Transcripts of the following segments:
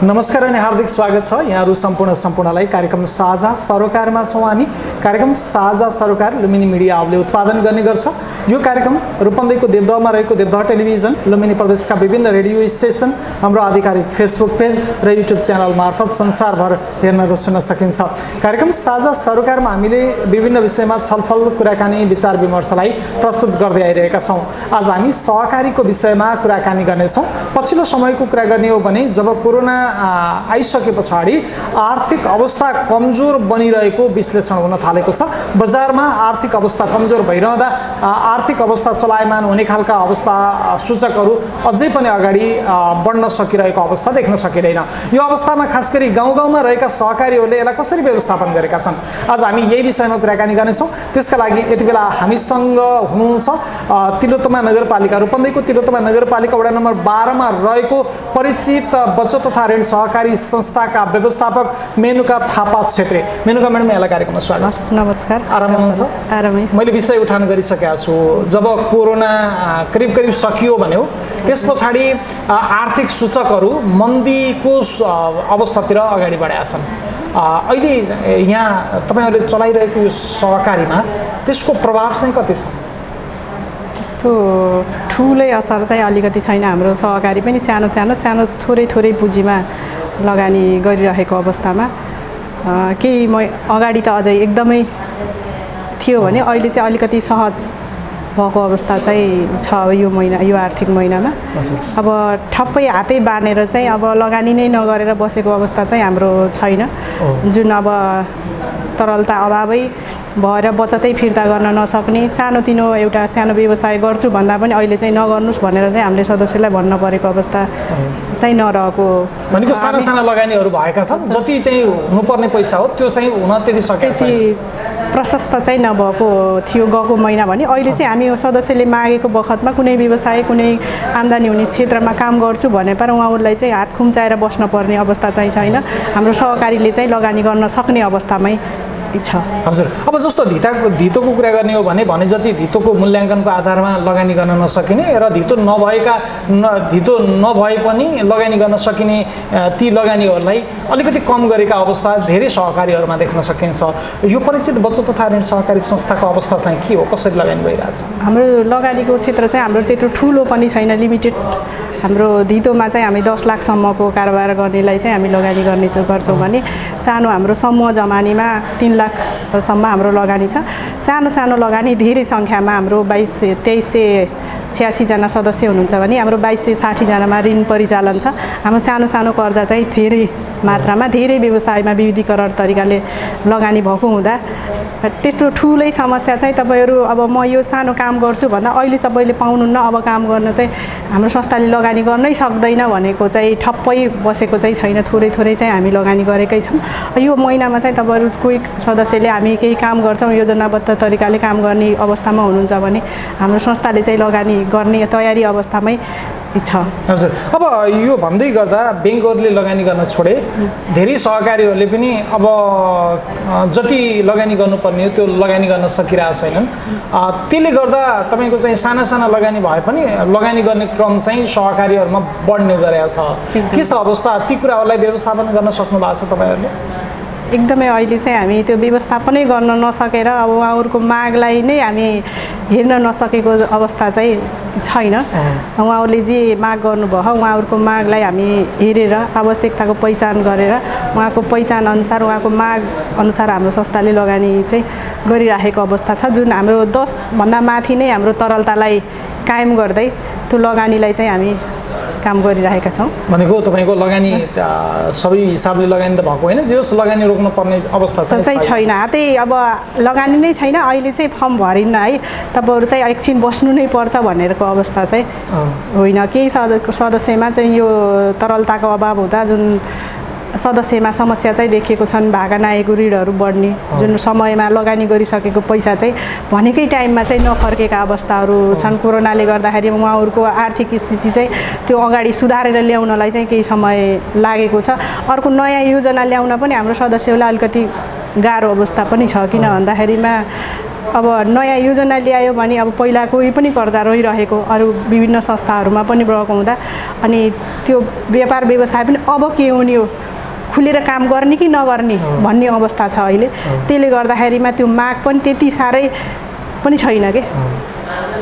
नमस्कार अनि हार्दिक स्वागत छ यहाँहरु सम्पूर्णलाई कार्यक्रम साझा सरोकारमा छौं हामी। कार्यक्रम साझा सरोकार लुम्बिनी मिडिया हाउसले उत्पादन गर्ने गर्छ। यो कार्यक्रम रूपन्देहीको देवदहमा रहेको देवदह टेलिभिजन, लुम्बिनी प्रदेशका विभिन्न रेडियो स्टेसन, हाम्रो आधिकारिक फेसबुक पेज र युट्युब च्यानल मार्फत संसारभर हेर्न र सुन्न सकिन्छ। कार्यक्रम साझा सरोकारमा हामीले विभिन्न विषयमा छलफल, कुराकानी, विचार विमर्शलाई प्रस्तुत गर्दै आइरहेका छौं। आज हामी सहकारीको विषयमा कुराकानी गर्नेछौं। पछिल्लो समयको कुरा गर्ने हो भने जब कोरोना आइसके पछाडि आर्थिक अवस्था कमजोर बनिरहेको विश्लेषण हुन थालेको छ। बजारमा आर्थिक अवस्था कमजोर भइरहँदा आर्थिक अवस्था चलायमान हुने खालका अवस्था सूचकहरू अझै पनि अगाडि बढ्न सकिरहेको अवस्था देख्न सकिँदैन। यो अवस्थामा खास गरी गाउँ-गाउँमा रहेका सहकारीहरूले यसलाई कसरी व्यवस्थापन गरेका छन्, आज हामी यही विषयमा कुराकानी गर्नेछौँ। त्यसका लागि यति बेला हामीसँग हुनुहुन्छ तिलोत्तमा नगरपालिका, रूपन्देहीको तिलोत्तमा नगरपालिका वडा नम्बर 12 मा रहेको परिचित बचत तथा ऋण सहकारी संस्थाका व्यवस्थापक मेनुका थापा छेत्री। मेनुका म्याडम, यहाँलाई कार्यक्रममा स्वागत। नमस्कार। आराम हुनुहुन्छ? आरामै। मैले विषय उठान गरिसकेको छु। जब कोरोना करिब सकियो भन्यो त्यस पछाडि आर्थिक सूचकहरू मन्दीको अवस्थातिर अगाडि बढेका छन्। अहिले यहाँ तपाईहरुले चलाइरहेको यो सहकारीमा त्यसको प्रभाव चाहिँ कति छ? त्यस्तो ठुलै असर चाहिँ अलिकति छैन। हाम्रो सहकारी पनि सानो थोरै पुँजीमा लगानी गरिरहेको अवस्थामा केही अगाडि त अझै एकदमै थियो भने अहिले चाहिँ अलिकति सहज भएको अवस्था चाहिँ छ। यो आर्थिक महिनामा अब ठप्पै हातै बाँधेर चाहिँ अब लगानी नै नगरेर बसेको अवस्था चाहिँ हाम्रो छैन। जुन अब तरलता अभावै भएर बचतै फिर्ता गर्न नसक्ने सानोतिनो एउटा सानो व्यवसाय गर्छु भन्दा पनि अहिले चाहिँ नगर्नुस् भनेर चाहिँ हामीले सदस्यलाई भन्न परेको अवस्था चाहिँ नरहेको भनेको साना लगानीहरू भएका छन्। जति चाहिँ हुनुपर्ने पैसा हो त्यो चाहिँ हुन त्यति सकेको छैन, प्रशस्त चाहिँ नभएको थियो गएको महिना भने। अहिले चाहिँ हामी सदस्यले मागेको बखतमा कुनै व्यवसाय, कुनै आम्दानी हुने क्षेत्रमा काम गर्छु भने पर उहाँहरूलाई चाहिँ हात खुम्चाएर बस्नुपर्ने अवस्था चाहिँ छैन। हाम्रो सहकारीले चाहिँ लगानी गर्न सक्ने अवस्थामै छ। हजुर, अब जस्तो धितोको कुरा गर्ने हो भने जति धितोको मूल्याङ्कनको आधारमा लगानी गर्न नसकिने र धितो नभए पनि लगानी गर्न सकिने ती लगानीहरूलाई अलिकति कम गरेका अवस्था धेरै सहकारीहरूमा देख्न सकिन्छ। यो परिचित बचत तथा ऋण सहकारी संस्थाको अवस्था चाहिँ के हो, कसरी लगानी भइरहेछ? हाम्रो लगानीको क्षेत्र चाहिँ हाम्रो त्यत्रो ठुलो पनि छैन, लिमिटेड। हाम्रो धितोमा चाहिँ हामी 10 लाखसम्मको कारोबार गर्नेलाई चाहिँ हामी लगानी गर्छौँ भने सानो हाम्रो समूह जमानीमा 3 लाखसम्म हाम्रो लगानी छ। सानो लगानी धेरै सङ्ख्यामा हाम्रो 2386 जना सदस्य हुनुहुन्छ भने हाम्रो 2260 जनामा ऋण परिचालन छ। हाम्रो सानो कर्जा चाहिँ धेरै मात्रामा धेरै व्यवसायमा विविधीकरण तरिकाले लगानी भएको हुँदा त्यस्तो ठुलै समस्या चाहिँ तपाईहरु अब म यो सानो काम गर्छु भन्दा अहिले तपाईले पाउनुहुन्न, अब काम गर्न चाहिँ हाम्रो संस्थाले लगानी गर्नै सक्दैन भनेको चाहिँ ठप्पै बसेको चाहिँ छैन। थोरै चाहिँ हामी लगानी गरेकै छौँ। यो महिनामा चाहिँ तपाईहरु कोही सदस्यले हामी केही काम गर्छौँ योजनाबद्ध तरिकाले काम गर्ने अवस्थामा हुनुहुन्छ भने हाम्रो संस्थाले चाहिँ लगानी गर्ने तयारी अवस्थामै छ। हजुर, अब यो भन्दै गर्दा बैंकहरूले लगानी गर्न छोडे, धेरै सहकारीहरूले पनि अब जति लगानी गर्नुपर्ने हो त्यो लगानी गर्न सकिरहेको छैनन्। त्यसले गर्दा तपाईको चाहिँ साना लगानी भए पनि लगानी गर्ने क्रम चाहिँ सहकारीहरूमा बढ्ने गरेको छ। के छ अवस्था? ती कुराहरूलाई व्यवस्थापन गर्न सक्नु भएको छ तपाईहरुले? एकदमै अहिले चाहिँ हामी त्यो व्यवस्थापनै गर्न नसकेर अब उहाँहरूको मागलाई नै हामी हेर्न नसकेको अवस्था चाहिँ छैन। उहाँहरूले जे माग गर्नुभयो उहाँहरूको मागलाई हामी हेरेर आवश्यकताको पहिचान गरेर उहाँको पहिचान अनुसार उहाँको माग अनुसार हाम्रो संस्थाले लगानी चाहिँ गरिराखेको अवस्था छ। जुन हाम्रो 10 भन्दा माथि नै हाम्रो तरलतालाई कायम गर्दै त्यो लगानीलाई चाहिँ हामी काम गरिरहेका छौँ। भनेको तपाईको लगानी सबै हिसाबले लगानी त भएको होइन, जे लगानी रोक्न पर्ने अवस्था चाहिँ छैन। हातै अब लगानी नै छैन। अहिले चाहिँ फर्म भरिन्न है, तपाईहरु चाहिँ एकछिन बस्नु नै पर्छ भनेरको अवस्था चाहिँ होइन। केही सदस्यमा चाहिँ यो तरलताको अभाव हुँदा जुन सदस्यमा समस्या चाहिँ देखिएको छन्, भागा नआएको ऋणहरू बढ्ने, जुन समयमा लगानी गरिसकेको पैसा चाहिँ भनेकै टाइममा चाहिँ नफर्केका अवस्थाहरू छन्। कोरोनाले गर्दाखेरि उहाँहरूको आर्थिक स्थिति चाहिँ त्यो अगाडि सुधारेर ल्याउनलाई चाहिँ केही समय लागेको छ। अर्को नयाँ योजना ल्याउन पनि हाम्रो सदस्यहरूलाई अलिकति गाह्रो अवस्था पनि छ। किन भन्दाखेरिमा अब नयाँ योजना ल्यायो भने अब पहिला कोही पनि कर्जा रहिरहेको अरू विभिन्न संस्थाहरूमा पनि रहेको हुँदा अनि त्यो व्यापार व्यवसाय पनि अब के हुने हो खुलेर काम गर्ने कि नगर्ने भन्ने अवस्था छ अहिले त्यसले गर्दाखेरिमा त्यो माग पनि त्यति साह्रै पनि छैन के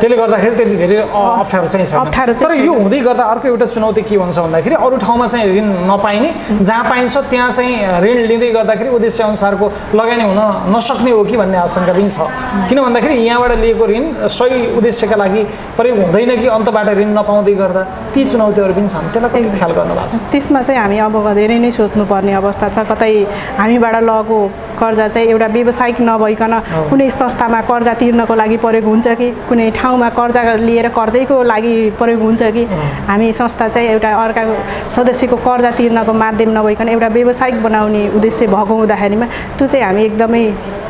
त्यसले गर्दाखेरि त्यति धेरै अप्ठ्यारो चाहिँ छैन तर यो हुँदै गर्दा अर्को एउटा चुनौती के हुन्छ भन्दाखेरि अरू ठाउँमा चाहिँ ऋण नपाइने जहाँ पाइन्छ त्यहाँ चाहिँ ऋण लिँदै गर्दाखेरि उद्देश्य अनुसारको लगानी हुन नसक्ने हो कि भन्ने आशंका पनि छ किन भन्दाखेरि यहाँबाट लिएको ऋण सही उद्देश्यका लागि प्रयोग हुँदैन कि अन्तबाट ऋण नपाउँदै गर्दा ती चुनौतीहरू पनि छन् त्यसलाई कति ख्याल गर्नु भएको छ त्यसमा चाहिँ हामी अब धेरै नै सोच्नुपर्ने अवस्था छ कतै हामीबाट लगेको कर्जा चाहिँ एउटा व्यावसायिक नभइकन कुनै संस्थामा कर्जा तिर्नको लागि प्रयोग हुन्छ कि कुनै ठाउँमा कर्जा लिएर कर्जैको लागि प्रयोग हुन्छ कि हामी संस्था चाहिँ एउटा अर्काको सदस्यको कर्जा तिर्नको माध्यम नभइकन एउटा व्यावसायिक बनाउने उद्देश्य भएको हुँदाखेरिमा त्यो चाहिँ हामी एकदमै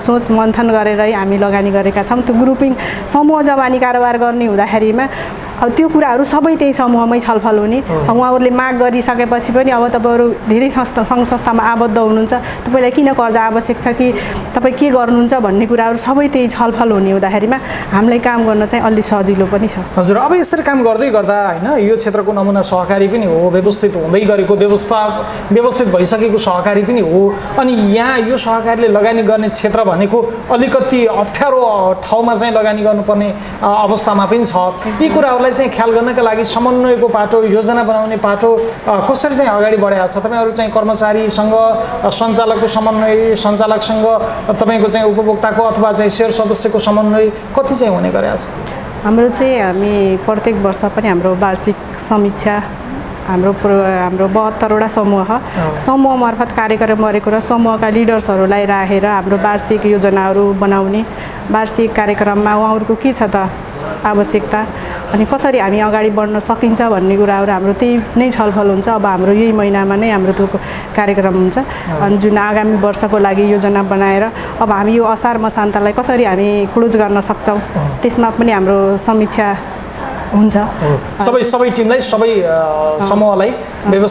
सोच मन्थन गरेरै हामी लगानी गरेका छौँ त्यो ग्रुपिङ समूह जमानी कारोबार गर्ने हुँदाखेरिमा अब त्यो कुराहरू सबै त्यही समूहमै छलफल हुने उहाँहरूले माग गरिसकेपछि पनि अब तपाईँहरू धेरै सङ्घ संस्थामा आबद्ध हुनुहुन्छ तपाईँलाई किन कर्जा आवश्यक छ कि तपाईँ के गर्नुहुन्छ भन्ने कुराहरू सबै त्यही छलफल हुने हुँदाखेरिमा हामीलाई काम गर्न चाहिँ अलि सजिलो पनि छ हजुर अब यसरी काम गर्दै गर्दा होइन यो क्षेत्रको नमुना सहकारी पनि हो व्यवस्थित हुँदै गरेको व्यवस्थित भइसकेको सहकारी पनि हो अनि यहाँ यो सहकारीले लगानी गर्ने क्षेत्र भनेको अलिकति अप्ठ्यारो ठाउँमा चाहिँ लगानी गर्नुपर्ने अवस्थामा पनि छ यी कुराहरूलाई चाहिँ ख्याल गर्नका लागि समन्वयको पाटो योजना बनाउने पाटो कसरी चाहिँ अगाडि बढाएको छ तपाईँहरू चाहिँ कर्मचारीसँग सञ्चालकको समन्वय सञ्चालकसँग तपाईँको चाहिँ उपभोक्ताको अथवा चाहिँ शेयर सदस्यको समन्वय कति चाहिँ हुने गरेको छ हाम्रो चाहिँ हामी प्रत्येक वर्ष पनि हाम्रो वार्षिक समीक्षा हाम्रो 72वटा समूह मार्फत कार्यक्रम गरेको र समूहका लिडर्सहरूलाई राखेर हाम्रो वार्षिक योजनाहरू बनाउने वार्षिक कार्यक्रममा उहाँहरूको के छ त आवश्यकता अनि कसरी हामी अगाडि बढ्न सकिन्छ भन्ने कुराहरू हाम्रो त्यही नै छलफल हुन्छ अब हाम्रो यही महिनामा नै हाम्रो त्यो कार्यक्रम हुन्छ अनि जुन आगामी वर्षको लागि योजना बनाएर अब हामी यो असार मसान्तलाई कसरी हामी क्लोज गर्न सक्छौँ त्यसमा पनि हाम्रो समीक्षा हुन्छ सबै टिमलाई सबै समूहलाई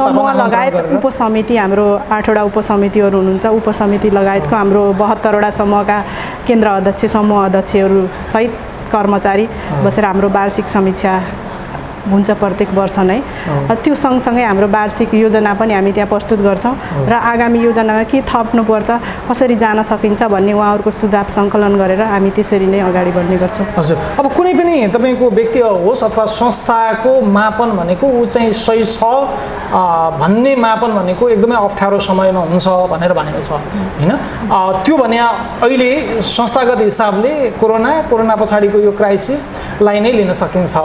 समूह लगायत उपसमिति हाम्रो 8वटा उपसमितिहरू हुनुहुन्छ उपसमिति लगायतको हाम्रो 72वटा समूहका केन्द्र अध्यक्ष समूह अध्यक्षहरू सहित कर्मचारी बसेर हाम्रो वार्षिक समीक्षा हुन्छ प्रत्येक वर्ष नै त्यो सँगसँगै हाम्रो वार्षिक योजना पनि हामी त्यहाँ प्रस्तुत गर्छौँ र आगामी योजनामा के थप्नुपर्छ कसरी जान सकिन्छ भन्ने उहाँहरूको सुझाव सङ्कलन गरेर हामी त्यसरी नै अगाडि बढ्ने गर्छौँ हजुर अब कुनै पनि तपाईँको व्यक्ति होस् अथवा संस्थाको मापन भनेको ऊ चाहिँ सही छ भन्ने मापन भनेको एकदमै अप्ठ्यारो समयमा हुन्छ भनेर भनेको छ होइन त्यो भने अहिले संस्थागत हिसाबले कोरोना पछाडिको यो क्राइसिसलाई नै लिन सकिन्छ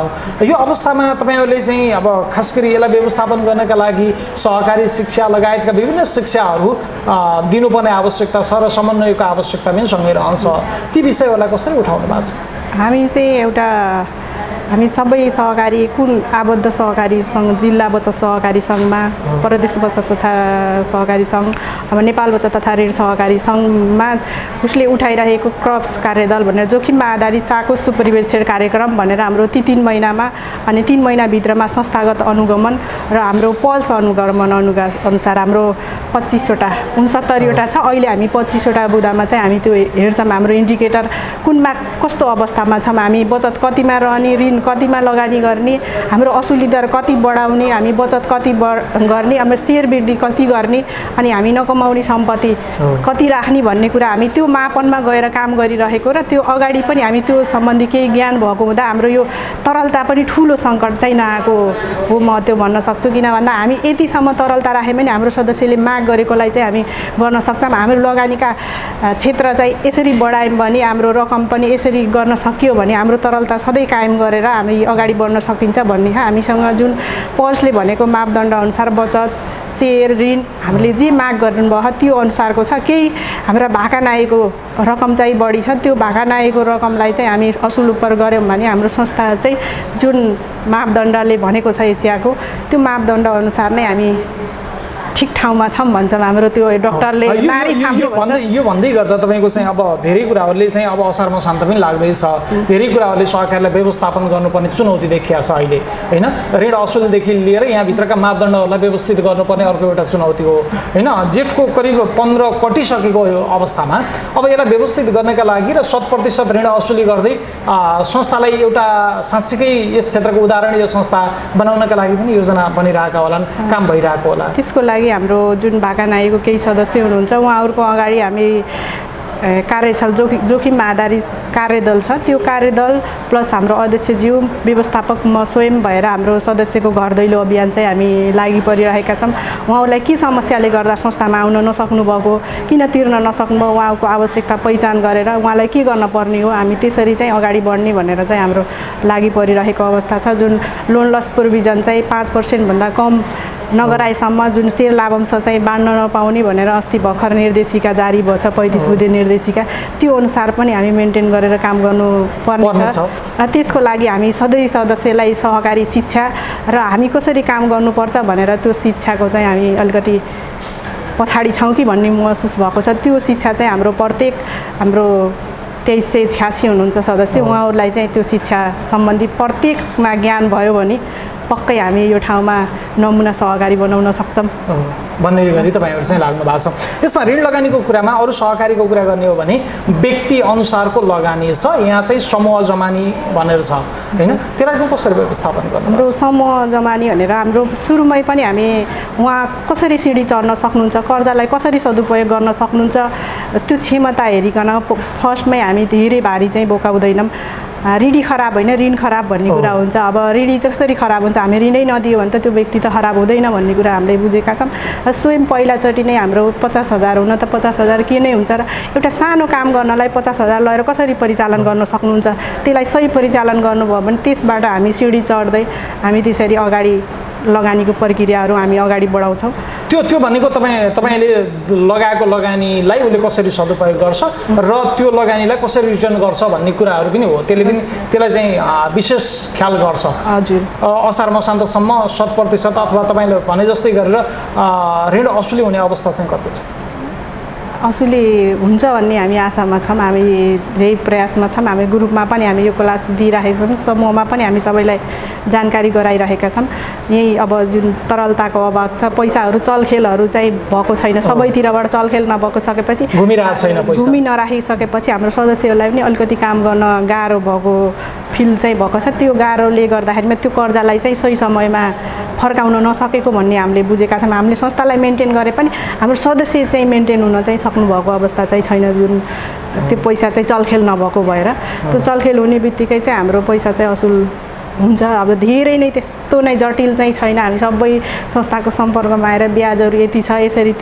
यो अवस्थामा तपाईहरूले चाहिँ अब खास गरी यसलाई व्यवस्थापन गर्नका लागि सहकारी शिक्षा लगायतका विभिन्न शिक्षाहरू दिनुपर्ने आवश्यकता छ र समन्वयको आवश्यकता पनि सँगै रहन्छ ती विषयहरूलाई कसरी उठाउनु भएको छ हामी चाहिँ हामी सबै सहकारी कुन आबद्ध सहकारी सङ्घ जिल्ला बचत सहकारी सङ्घमा प्रदेश बचत तथा सहकारी सङ्घ अब नेपाल बचत तथा ऋण सहकारी सङ्घमा उसले उठाइरहेको क्रप्स कार्यदल भनेर जोखिममा आधारित साको सुपरिवेक्षण कार्यक्रम भनेर हाम्रो ती 3 महिनामा अनि 3 महिनाभित्रमा संस्थागत अनुगमन र हाम्रो पल्स अनुगमन अनुसार हाम्रो 25वटा 69वटा छ अहिले हामी 25वटा बुदामा चाहिँ हामी त्यो हेर्छौँ हाम्रो इन्डिकेटर कुनमा कस्तो अवस्थामा छौँ हामी बचत कतिमा रहने ऋण कतिमा लगानी गर्ने हाम्रो असुली दर कति बढाउने हामी बचत कति गर्ने हाम्रो शेयर वृद्धि कति गर्ने अनि हामी नकमाउने सम्पत्ति कति राख्ने भन्ने कुरा हामी त्यो मापनमा गएर काम गरिरहेको र त्यो अगाडि पनि हामी त्यो सम्बन्धी केही ज्ञान भएको हुँदा हाम्रो यो तरलता पनि ठुलो सङ्कट चाहिँ नआएको हो म त्यो भन्न सक्छु किन भन्दा हामी यतिसम्म तरलता राख्यो भने हाम्रो सदस्यले माग गरेकोलाई चाहिँ हामी गर्न सक्छौँ हाम्रो लगानीका क्षेत्र चाहिँ यसरी बढायौँ भने हाम्रो रकम पनि यसरी गर्न सकियो भने हाम्रो तरलता सधैँ कायम गरेर हामी अगाडि बढ्न सकिन्छ भन्ने हामीसँग जुन पल्सले भनेको मापदण्ड अनुसार बचत शेयर ऋण हामीले जे माग गर्नुभयो त्यो अनुसारको छ केही हाम्रा भाका नाएको रकम चाहिँ बढी छ त्यो भाका नाएको रकमलाई चाहिँ हामी असुल उपर गऱ्यौँ भने हाम्रो संस्था चाहिँ जुन मापदण्डले भनेको छ एसियाको त्यो मापदण्ड अनुसार नै हामी ठिक ठाउँमा छौँ भन्छौँ हाम्रो त्यो डक्टरले नारी यो भन्दै गर्दा तपाईँको चाहिँ अब धेरै कुराहरूले चाहिँ अब असारमा शान्त पनि लाग्दैछ धेरै कुराहरूले सहकारीलाई व्यवस्थापन गर्नुपर्ने चुनौती देखिया छ अहिले होइन ऋण असुलदेखि लिएर यहाँभित्रका मापदण्डहरूलाई व्यवस्थित गर्नुपर्ने अर्को एउटा चुनौती हो होइन जेठको करिब 15 कटिसकेको अवस्थामा अब यसलाई व्यवस्थित गर्नका लागि र 100% ऋण असुली गर्दै संस्थालाई एउटा साँच्चीकै यस क्षेत्रको उदाहरणीय संस्था बनाउनका लागि पनि योजना बनिरहेका होलान् काम भइरहेको होला त्यसको लागि हाम्रो जुन भाका नायकको केही सदस्य हुनुहुन्छ उहाँहरूको अगाडि हामी कार्यस्थल जोखिम आधारित कार्यदल छ त्यो कार्यदल प्लस हाम्रो अध्यक्षज्यू व्यवस्थापक म स्वयं भएर हाम्रो सदस्यको घर दैलो अभियान चाहिँ हामी लागि परिरहेका छौँ उहाँहरूलाई के समस्याले गर्दा संस्थामा आउन नसक्नु भएको किन तिर्न नसक्नुभयो उहाँको आवश्यकता पहिचान गरेर उहाँलाई के गर्न पर्ने हो हामी त्यसरी चाहिँ अगाडि बढ्ने भनेर चाहिँ हाम्रो लागि परिरहेको अवस्था छ जुन लोन लस प्रोभिजन चाहिँ 5% भन्दा कम नगराएसम्म जुन सेयर लाभांश चाहिँ बाँड्न नपाउने भनेर अस्ति भर्खर निर्देशिका जारी भएको छ 35 बुँदे निर्देशिका त्यो अनुसार पनि हामी मेन्टेन गरेर काम गर्नुपर्ने छ त्यसको लागि हामी सधैँ सदस्यलाई सहकारी शिक्षा र हामी कसरी काम गर्नुपर्छ भनेर त्यो शिक्षाको चाहिँ हामी अलिकति पछाडि छौँ कि भन्ने महसुस भएको छ त्यो शिक्षा चाहिँ हाम्रो प्रत्येक हाम्रो 2386 हुनुहुन्छ सदस्य उहाँहरूलाई चाहिँ त्यो शिक्षा सम्बन्धी प्रत्येकमा ज्ञान भयो भने पक्कै हामी यो ठाउँमा नमुना सहकारी बनाउन सक्छौँ भन्ने गरी तपाईँहरू चाहिँ लाग्नु भएको छ यसमा ऋण लगानीको कुरामा अरू सहकारीको कुरा गर्ने हो भने व्यक्ति अनुसारको लगानी छ यहाँ चाहिँ समूह जमानी भनेर छ होइन त्यसलाई चाहिँ कसरी व्यवस्थापन गर्नु हाम्रो समूह जमानी भनेर हाम्रो सुरुमै पनि हामी उहाँ कसरी सिँढी चढ्न सक्नुहुन्छ कर्जालाई कसरी सदुपयोग गर्न सक्नुहुन्छ त्यो क्षमता हेरिकन फर्स्टमै हामी धेरै भारी चाहिँ बोकाउँदैनौँ ऋणी खराब होइन ऋण खराब भन्ने कुरा हुन्छ अब ऋणी कसरी खराब हुन्छ हामी ऋणै नदियो भने त त्यो व्यक्ति त खराब हुँदैन भन्ने कुरा हामीले बुझेका छौँ र स्वयं पहिलाचोटि नै हाम्रो 50,000 हुन त 50,000 के नै हुन्छ र एउटा सानो काम गर्नलाई 50,000 लगेर कसरी परिचालन गर्न सक्नुहुन्छ त्यसलाई सही परिचालन गर्नुभयो भने त्यसबाट हामी सिँढी चढ्दै हामी त्यसरी अगाडि लगानीको प्रक्रियाहरू हामी अगाडि बढाउँछौँ त्यो भनेको तपाईँले लगाएको लगानीलाई उसले कसरी सदुपयोग गर्छ र त्यो लगानीलाई कसरी रिटर्न गर्छ भन्ने कुराहरू पनि हो त्यसलाई चाहिँ विशेष ख्याल गर्छ हजुर असार मसान्तसम्म 100% अथवा तपाईँले भने जस्तै गरेर ऋण असुली हुने अवस्था चाहिँ कति छ असुली हुन्छ भन्ने हामी आशामा छौँ हामी धेरै प्रयासमा छौँ हामी ग्रुपमा पनि हामी यो क्लास दिइरहेका छौँ समूहमा पनि हामी सबैलाई जानकारी गराइरहेका छौँ यही अब जुन तरलताको अभाव छ पैसाहरू चलखेलहरू चाहिँ भएको छैन सबैतिरबाट चलखेल नभएको सकेपछि घुमिरहेको छैन पैसा घुमि नराखिसकेपछि हाम्रो सदस्यहरूलाई पनि अलिकति काम गर्न गाह्रो भएको फिल चाहिँ भएको छ त्यो गाह्रोले गर्दाखेरिमा त्यो कर्जालाई चाहिँ सही समयमा फर्काउन नसकेको भन्ने हामीले बुझेका छौँ हामीले संस्थालाई मेन्टेन गरे पनि हाम्रो सदस्य चाहिँ मेन्टेन हुन चाहिँ सक्नुभएको अवस्था चाहिँ छैन जुन त्यो पैसा चाहिँ चलखेल नभएको भएर त्यो चलखेल हुने बित्तिकै चाहिँ हाम्रो पैसा चाहिँ असुल हुन्छ अब धेरै नै त्यस्तो नै जटिल चाहिँ छैन हामी सबै संस्थाको सम्पर्कमा आएर ब्याजहरू यति छ यसरी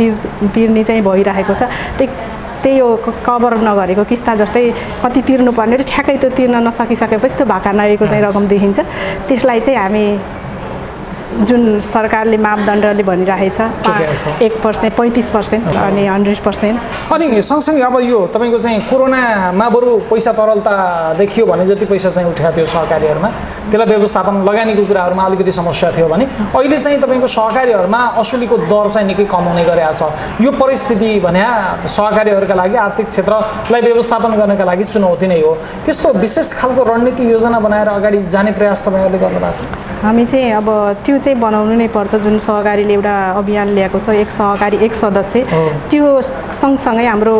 तिर्ने चाहिँ भइरहेको छ त्यही हो कभर नगरेको किस्ता जस्तै कति तिर्नुपर्ने र ठ्याक्कै त्यो तिर्न नसकिसकेपछि त्यो भाका नरहेको चाहिँ रकम देखिन्छ त्यसलाई चाहिँ हामी जुन सरकारले मापदण्डले भनिरहेछ 1% 35% अनि 100% अनि सँगसँगै अब यो तपाईँको चाहिँ कोरोनामा बरु पैसा तरलता देखियो भने जति पैसा चाहिँ उठेको थियो सहकारीहरूमा त्यसलाई व्यवस्थापन लगानीको कुराहरूमा अलिकति समस्या थियो भने अहिले चाहिँ तपाईँको सहकारीहरूमा असुलीको दर चाहिँ निकै कम हुने गरेको छ यो परिस्थिति भने सहकारीहरूका लागि आर्थिक क्षेत्रलाई व्यवस्थापन गर्नका लागि चुनौती नै हो त्यस्तो विशेष खालको रणनीति योजना बनाएर अगाडि जाने प्रयास तपाईँहरूले गर्नुभएको छ हामी चाहिँ अब त्यो चाहिँ बनाउनु नै पर्छ जुन सहकारीले एउटा अभियान ल्याएको छ एक सहकारी एक सदस्य त्यो सँगसँगै हाम्रो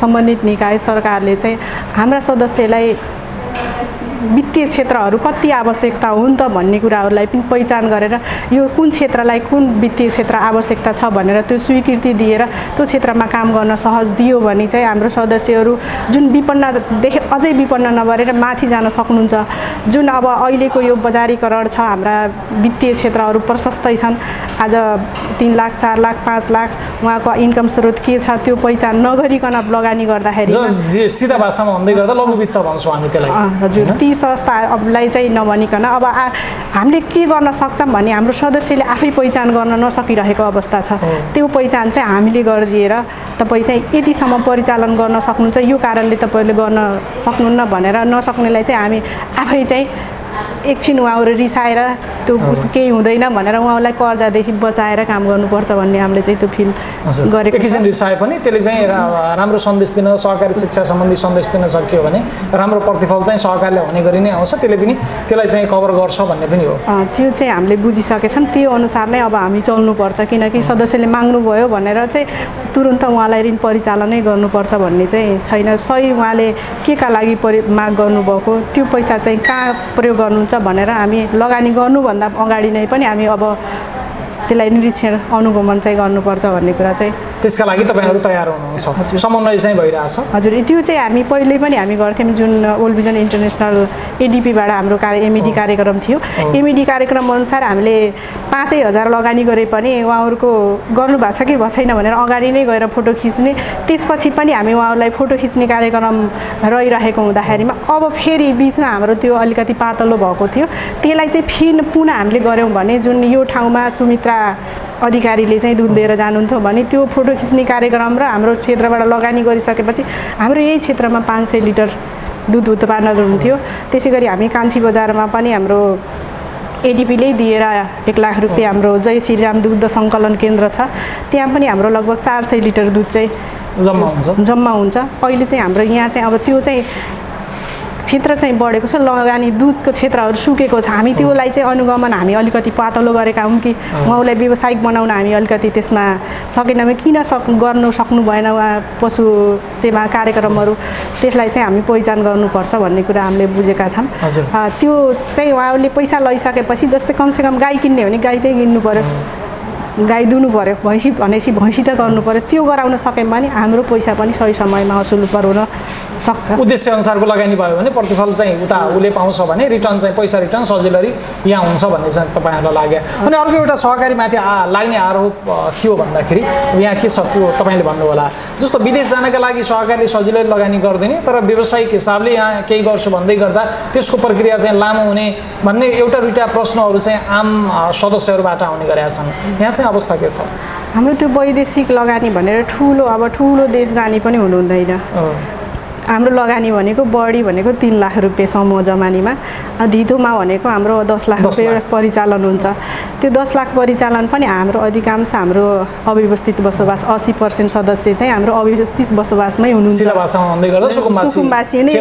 सम्बन्धित निकाय सरकारले चाहिँ हाम्रा सदस्यलाई वित्तीय क्षेत्रहरू कति आवश्यकता हुन् त भन्ने कुराहरूलाई पनि पहिचान गरेर यो कुन क्षेत्रलाई कुन वित्तीय क्षेत्र आवश्यकता छ भनेर त्यो स्वीकृति दिएर त्यो क्षेत्रमा काम गर्न सहज दियो भने चाहिँ हाम्रो सदस्यहरू जुन विपन्नदेखि अझै विपन्न नभएर माथि जान सक्नुहुन्छ जुन अब अहिलेको यो बजारीकरण छ हाम्रा वित्तीय क्षेत्रहरू प्रशस्तै छन् आज 3 लाख 4 लाख 5 लाख उहाँको इन्कम स्रोत के छ त्यो पहिचान नगरिकन लगानी गर्दाखेरि सिधा भाषामा भन्दै गर्दा लघु वित्त भन्छौँ हामी त्यसलाई हजुर ती संस्थालाई चाहिँ नभनिकन अब हामीले के गर्न सक्छौँ भने हाम्रो सदस्यले आफै पहिचान गर्न नसकिरहेको अवस्था छ त्यो पहिचान चाहिँ हामीले गरिदिएर तपाईँ चाहिँ यतिसम्म परिचालन गर्न सक्नुहुन्छ यो कारणले तपाईँले गर्न सक्नुहुन्न भनेर नसक्नेलाई चाहिँ हामी आफै चाहिँ एकछिन उहाँहरू रिसाएर त्यो केही हुँदैन भनेर उहाँलाई कर्जादेखि बचाएर काम गर्नुपर्छ भन्ने हामीले चाहिँ त्यो फिल गरेको एकैछिन रिसाए पनि त्यसले चाहिँ राम्रो सन्देश दिन सहकारी शिक्षा सम्बन्धी सन्देश दिन सकियो भने राम्रो प्रतिफल चाहिँ सहकारीले हुने गरी नै आउँछ त्यसले पनि त्यसलाई चाहिँ कभर गर्छ भन्ने पनि हो त्यो चाहिँ हामीले बुझिसकेछौँ त्यो अनुसार नै अब हामी चल्नुपर्छ किनकि सदस्यले माग्नुभयो भनेर चाहिँ तुरुन्त उहाँलाई ऋण परिचालनै गर्नुपर्छ भन्ने चाहिँ छैन सही उहाँले के का लागि माग गर्नुभएको त्यो पैसा चाहिँ कहाँ प्रयोग गर्नुहुन्छ भनेर हामी लगानी गर्नुभन्दा अगाडि नै पनि हामी अब त्यसलाई निरीक्षण अनुगमन चाहिँ गर्नुपर्छ भन्ने कुरा चाहिँ त्यसका लागि तपाईँहरू तयार हुनुहुन्छ समन्वय चाहिँ भइरहेछ हजुर त्यो चाहिँ हामी पहिले पनि हामी गर्थ्यौँ जुन वर्ल्ड भिजन इन्टरनेसनल एडिपीबाट हाम्रो एमइडी कार्यक्रम थियो एमइडी कार्यक्रम अनुसार हामीले 5,000 लगानी गरे पनि उहाँहरूको गर्नुभएको छ कि भएको छैन भनेर अगाडि नै गएर फोटो खिच्ने त्यसपछि पनि हामी उहाँहरूलाई फोटो खिच्ने कार्यक्रम रहिरहेको हुँदाखेरिमा अब फेरि बिचमा हाम्रो त्यो अलिकति पातलो भएको थियो त्यसलाई चाहिँ पुनः हामीले गऱ्यौँ भने जुन यो ठाउँमा सुमित्रा अधिकारीले चाहिँ दुध दिएर जानुहुन्थ्यो भने त्यो फोटो खिच्ने कार्यक्रम र हाम्रो क्षेत्रबाट लगानी गरिसकेपछि हाम्रो यही क्षेत्रमा 500 लिटर दुध उत्पादन हुन्थ्यो त्यसै गरी हामी कान्छी बजारमा पनि हाम्रो एडिपीले दिएर 1 लाख रुपियाँ हाम्रो जय श्रीराम दुग्ध सङ्कलन केन्द्र छ त्यहाँ पनि हाम्रो लगभग 400 लिटर दुध चाहिँ जम्मा हुन्छ अहिले चाहिँ हाम्रो यहाँ चाहिँ अब त्यो चाहिँ क्षेत्र चाहिँ बढेको छ लगानी दुधको क्षेत्रहरू सुकेको छ हामी त्योलाई चाहिँ अनुगमन हामी अलिकति पातलो गरेका हौँ कि उहाँलाई व्यावसायिक बनाउन हामी अलिकति त्यसमा सकेनौँ किन गर्नु सक्नु भएन उहाँ पशु सेवा कार्यक्रमहरू त्यसलाई चाहिँ हामी पहिचान गर्नुपर्छ भन्ने कुरा हामीले बुझेका छौँ त्यो चाहिँ उहाँहरूले पैसा लैसकेपछि जस्तै कमसेकम गाई किन्ने भने गाई चाहिँ किन्नु पर्यो गाई दुनु पर्यो भैँसी भनेपछि भैँसी त गर्नु पर्यो त्यो गराउन सक्यौँ भने हाम्रो पैसा पनि सही समयमा असुल पुर्याउन सक्छ उद्देश्य अनुसारको लगानी भयो भने प्रतिफल चाहिँ उता उसले पाउँछ भने रिटर्न चाहिँ पैसा रिटर्न सजिलै यहाँ हुन्छ भन्ने चाहिँ तपाईँहरूलाई लाग्यो अनि अर्को एउटा सहकारीमाथि लाग्ने आरोप के हो भन्दाखेरि यहाँ के छ त्यो तपाईँले भन्नु होला जस्तो विदेश जानका लागि सहकारीले सजिलै लगानी गर्दैन तर व्यावसायिक हिसाबले यहाँ केही गर्छु भन्दै गर्दा त्यसको प्रक्रिया चाहिँ लामो हुने भन्ने एउटा दुईवटा प्रश्नहरू चाहिँ आम सदस्यहरूबाट आउने गरेका छन् यहाँ चाहिँ अवस्था के छ हाम्रो त्यो वैदेशिक लगानी भनेर ठुलो देश जाने पनि हुनुहुँदैन हाम्रो लगानी भनेको बढी भनेको 3 लाख रुपियाँ समूह जमानीमा धितोमा भनेको हाम्रो 10 लाख रुपियाँ परिचालन हुन्छ त्यो 10 लाख परिचालन पनि हाम्रो अधिकांश हाम्रो अव्यवस्थित बसोबास 80% सदस्य चाहिँ हाम्रो अव्यवस्थित बसोबासमै हुनुहुन्छ सुकुम्बासी नै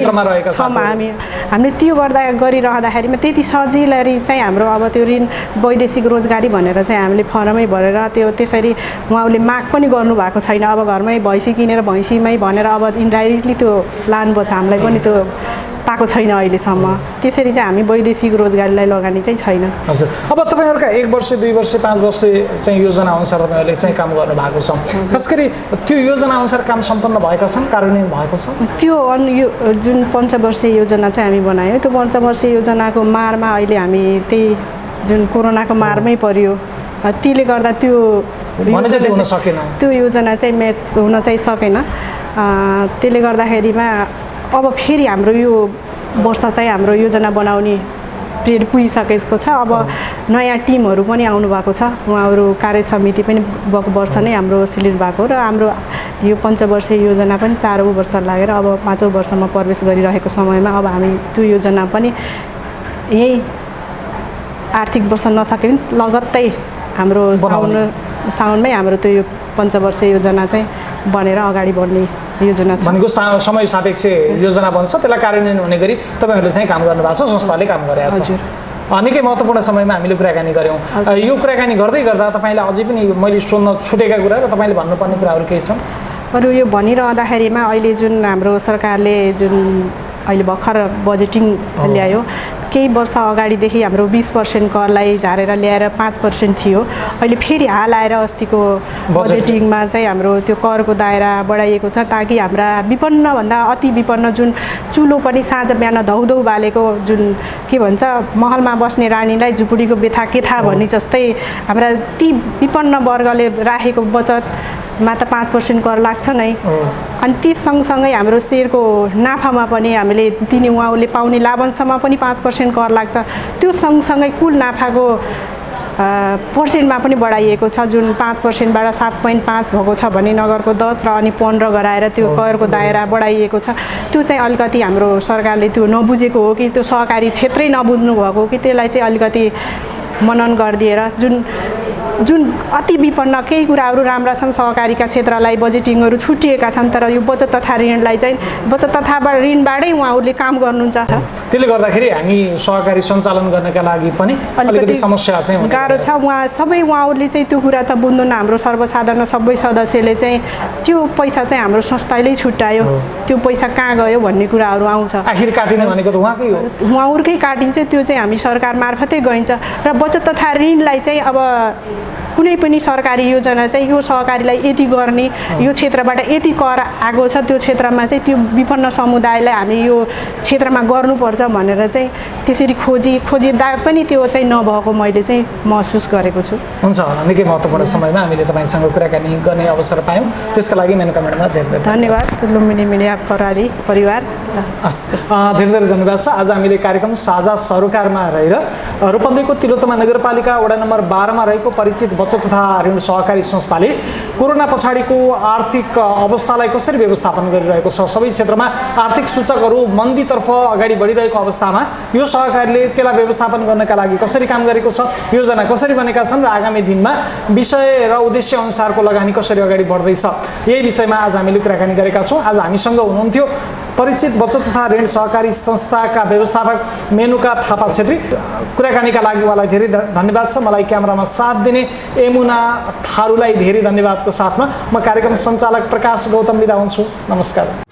हामीले त्यो गरिरहँदाखेरिमा त्यति सजिलै चाहिँ हाम्रो अब त्यो ऋण वैदेशिक रोजगारी भनेर चाहिँ हामीले फर्मै भरेर त्यो त्यसरी उहाँले माग पनि गर्नुभएको छैन अब घरमै भैँसी किनेर भैँसीमै भनेर अब इन्डाइरेक्टली त्यो लानुपर्छ हामीलाई पनि त्यो पाएको छैन अहिलेसम्म त्यसरी चाहिँ हामी वैदेशिक रोजगारीलाई लगानी चाहिँ छैन हजुर अब तपाईँहरूका 1 वर्ष 2 वर्ष 5 वर्ष चाहिँ योजना अनुसार तपाईँहरूले चाहिँ काम गर्नु भएको छ खास गरी त्यो योजना अनुसार काम सम्पन्न भएका छन् कार्यान्वयन भएको छ त्यो जुन पञ्चवर्षीय योजना चाहिँ हामी बनायौँ त्यो पञ्चवर्षीय योजनाको मारमा अहिले हामी त्यही जुन कोरोनाको मारमै पर्यो त्यसले गर्दा त्यो योजना चाहिँ म्याच हुन चाहिँ सकेन त्यसले गर्दाखेरिमा अब फेरि हाम्रो यो वर्ष चाहिँ हाम्रो योजना बनाउने पिरियड पुगिसकेको छ अब नयाँ टिमहरू पनि आउनु भएको छ उहाँहरू कार्य समिति पनि गएको वर्ष नै हाम्रो सिलेक्ट भएको र हाम्रो यो पञ्चवर्षीय योजना पनि 4औं वर्ष लागेर अब 5औं वर्षमा प्रवेश गरिरहेको समयमा अब हामी त्यो योजना पनि यही आर्थिक वर्ष नसके पनि लगत्तै हाम्रो साउनमै हाम्रो त्यो पञ्चवर्षीय योजना चाहिँ बनेर अगाडि बढ्ने योजना छ भनेको समय सापेक्ष योजना बन्छ त्यसलाई कार्यान्वयन हुने गरी तपाईँहरूले चाहिँ काम गर्नुभएको छ संस्थाले काम गरेको छ निकै महत्त्वपूर्ण समयमा हामीले कुराकानी गऱ्यौँ यो कुराकानी गर्दै गर्दा तपाईँले अझै पनि मैले सोध्न छुटेका कुरा र तपाईँले भन्नुपर्ने कुराहरू केही छन् अरू यो भनिरहँदाखेरिमा अहिले जुन हाम्रो सरकारले जुन अहिले भर्खर बजेटिङ ल्यायो केही वर्ष अगाडिदेखि हाम्रो 20% करलाई झारेर ल्याएर 5% थियो अहिले फेरि हाल आएर अस्तिको बजेटिङमा चाहिँ हाम्रो त्यो करको दायरा बढाइएको छ ताकि हाम्रा विपन्नभन्दा अति विपन्न जुन चुलो पनि साँझ बिहान धौधौ बालेको जुन के भन्छ महलमा बस्ने रानीलाई झुपुडीको बेथा के थाहा भन्ने जस्तै हाम्रा ती विपन्न वर्गले राखेको बचतमा त 5% कर लाग्छ नै अनि त्यस सँगसँगै हाम्रो सेयरको नाफामा पनि हामीले दिने उहाँले पाउने लाभांशमा पनि 5% कर लाग्छ त्यो सँगसँगै कुल नाफाको पर्सेन्टमा पनि बढाइएको छ, जुन 5%बाट 7.5 भएको छ भने नगरको 10 र अनि 15 गराएर त्यो करको दायरा बढाइएको छ। त्यो चाहिँ अलिकति हाम्रो सरकारले त्यो नबुझेको हो कि त्यो सहकारी क्षेत्रै नबुझ्नु भएको हो कि त्यसलाई चाहिँ अलिकति मनन गरिदिएर जुन अति विपन्न केही कुराहरू राम्रा छन्, सहकारीका क्षेत्रलाई बजेटिङहरू छुटिएका छन्, तर यो बचत तथा ऋणलाई चाहिँ बचत तथा ऋणबाटै उहाँहरूले काम गर्नुहुन्छ। त्यसले गर्दाखेरि हामी सहकारी सञ्चालन गर्नका लागि पनि अलिकति समस्या चाहिँ गाह्रो छ। उहाँहरूले चाहिँ त्यो कुरा त बुझ्नुहुन्न। हाम्रो सर्वसाधारण सबै सदस्यले चाहिँ त्यो पैसा चाहिँ हाम्रो संस्थाले छुट्यायो, त्यो पैसा कहाँ गयो भन्ने कुराहरू आउँछ। आखिर काटिने भनेको त उहाँकै हो, उहाँहरूकै काटिन्छ, त्यो चाहिँ हामी सरकार मार्फतै गइन्छ। र बचत तथा ऋणलाई चाहिँ अब कुनै पनि सरकारी योजना चाहिँ यो सहकारीलाई यति गर्ने, यो क्षेत्रबाट यति कर आएको छ, त्यो क्षेत्रमा चाहिँ त्यो विपन्न समुदायलाई हामी यो क्षेत्रमा गर्नुपर्छ भनेर चाहिँ त्यसरी खोजिँदा पनि त्यो चाहिँ नभएको मैले चाहिँ महसुस गरेको छु। हुन्छ, निकै महत्त्वपूर्ण समयमा हामीले तपाईँसँग कुराकानी गर्ने अवसर पायौँ, त्यसका लागि मेनका म्याडमलाई धेरै धेरै धन्यवाद। लुम्बिनी मिडिया प्रणाली परिवार हस्, धेरै धेरै धन्यवाद छ। आज हामीले कार्यक्रम साझा सरोकारमा रहेर रूपन्देहीको तिलोत्तमा नगरपालिका वडा नम्बर 12 रहेको परिचित बचत तथा ऋण सहकारी संस्थाले कोरोना पछाडिको आर्थिक अवस्थालाई कसरी व्यवस्थापन गरिरहेको छ, सबै क्षेत्रमा आर्थिक सूचकहरू मन्दीतर्फ अगाडि बढिरहेको अवस्थामा यो सहकारीले त्यसलाई व्यवस्थापन गर्नका लागि कसरी काम गरेको छ, योजना कसरी बनेका छन् र आगामी दिनमा विषय र उद्देश्य अनुसारको लगानी कसरी अगाडि बढ्दैछ, यही विषयमा आज हामीले कुराकानी गरेका छौँ। आज हामीसँग हुनुहुन्थ्यो परिचित बचत तथा ऋण सहकारी संस्थाका व्यवस्थापक मेनुका थापा छेत्री। कुराकानीका लागि उहाँलाई धेरै धन्यवाद छ। मलाई क्यामेरामा साथ दिने यमुना थारूलाई धेरै धन्यवादको साथमा म कार्यक्रम सञ्चालक प्रकाश गौतम बिदा हुन्छु। नमस्कार।